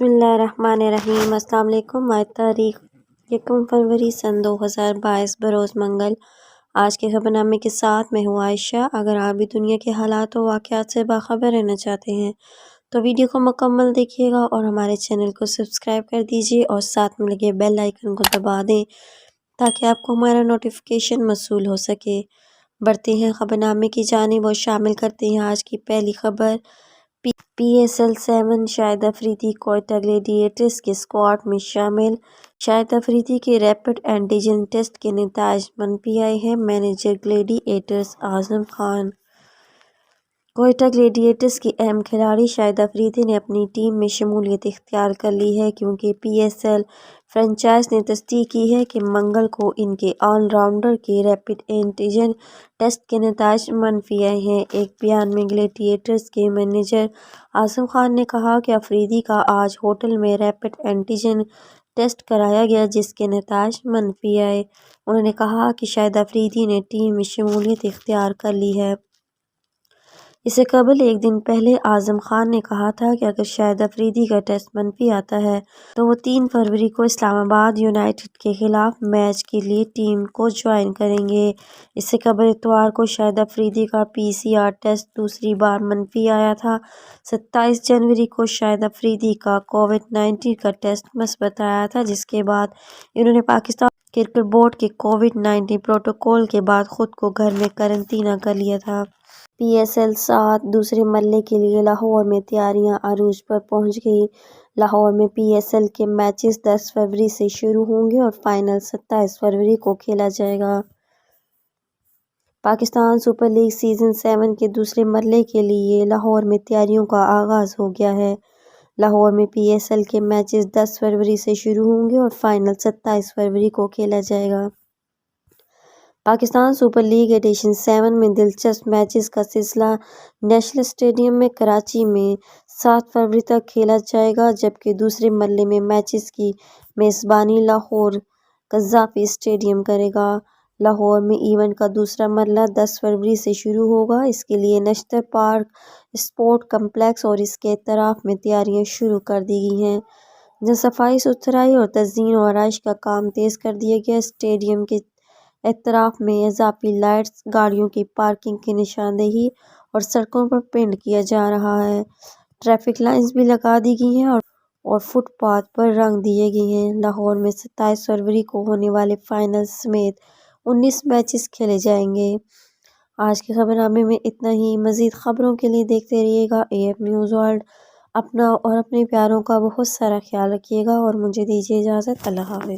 बिस्मिल्लाहिर्रहमानिर्रहीम। अस्सलाम वालेकुम। आज तारीख 1 फरवरी सन 2022 बरोज़ मंगल। आज के खबरनामे के साथ मैं हूँ आयशा। अगर आप भी दुनिया के हालात और वाक़यात से बाखबर रहना चाहते हैं तो वीडियो को मुकम्मल देखिएगा और हमारे चैनल को सब्सक्राइब कर दीजिए और साथ में लगे बेल आइकन को दबा दें ताकि आपको हमारा नोटिफिकेशन मौसूल हो सके। बढ़ते हैं खबरनामे की जानिब और शामिल करते हैं आज की पहली खबर। PSL 7 शाहिद अफरीदी कोयटा ग्लैडिएटर्स के स्क्वाड में शामिल। शाहिद अफरीदी के रैपिड एंटीजन टेस्ट के नतीजे मनफी आए हैं। Manager Gladiators Azam Khan. Quetta Gladiators की अहम खिलाड़ी शाहिद अफरीदी ने अपनी टीम में शमूलियत इख्तियार कर ली है क्योंकि PSL फ्रेंचाइज ने तस्दीक की है कि मंगल को इनके ऑलराउंडर के रैपिड एंटीजन टेस्ट के नतीजे मनफी आए हैं। एक बयान में ग्लैडिएटर्स के मैनेजर आजम खान ने कहा कि अफरीदी का आज होटल में रैपिड एंटीजन टेस्ट कराया गया जिसके नतीजे मनफी आए। उन्होंने कहा कि शाहिद अफरीदी ने टीम में शमूलियत इख्तियार कर ली है। इससे कबल एक दिन पहले आजम खान ने कहा था कि अगर शाहिद अफरीदी का टेस्ट मनफी आता है तो वो 3 फरवरी को इस्लामाबाद यूनाइटेड के खिलाफ मैच के लिए टीम को ज्वाइन करेंगे। इससे कबल इतवार को शाहिद अफरीदी का PCR टेस्ट दूसरी बार मनफी आया था। 27 जनवरी को शाहिद अफरीदी का COVID-19 का टेस्ट मस्बत आया था जिसके बाद इन्होंने पाकिस्तान क्रिकेट बोर्ड के COVID-19 प्रोटोकॉल के बाद खुद को घर में करंतना कर लिया था। PSL 7 दूसरे मरले के लिए लाहौर में तैयारियां अरूज पर पहुंच गई। लाहौर में PSL के मैचेस 10 फरवरी से शुरू होंगे और फाइनल 27 फरवरी को खेला जाएगा। पाकिस्तान सुपर लीग सीजन 7 के दूसरे मरले के लिए लाहौर में तैयारियों का आगाज हो गया है। लाहौर में PSL के मैचेस 10 फरवरी से शुरू होंगे और फाइनल 27 फरवरी को खेला जाएगा। पाकिस्तान सुपर लीग एडिशन 7 में दिलचस्प मैचेस का सिलसिला नेशनल स्टेडियम में कराची में 7 फरवरी तक खेला जाएगा जबकि दूसरे मरले में मैचेस की मेज़बानी लाहौर कज़ाफ़ी स्टेडियम करेगा। लाहौर में इवेंट का दूसरा मरला 10 फरवरी से शुरू होगा। इसके लिए नश्तर पार्क स्पोर्ट कम्प्लेक्स और इसके एतराफ़ में तैयारियां शुरू कर दी गई हैं जहाँ सफाई सुथराई और तज़्यीन और आराइश का काम तेज़ कर दिया गया। स्टेडियम के एतराफ़ में इज़ाफ़ी लाइट्स, गाड़ियों की पार्किंग की निशानदेही और सड़कों पर पेंट किया जा रहा है। ट्रैफिक लाइन्स भी लगा दी गई हैं और फुटपाथ पर रंग दिए गए हैं। लाहौर में 27 फरवरी को होने वाले फाइनल समेत 19 मैचेस खेले जाएंगे। आज के खबरनामे में इतना ही। मज़ीद खबरों के लिए देखते रहिएगा AF न्यूज़ वर्ल्ड। अपना और अपने प्यारों का बहुत सारा ख्याल रखिएगा और मुझे दीजिए इजाज़त। अल्लाह हाफ़िज़।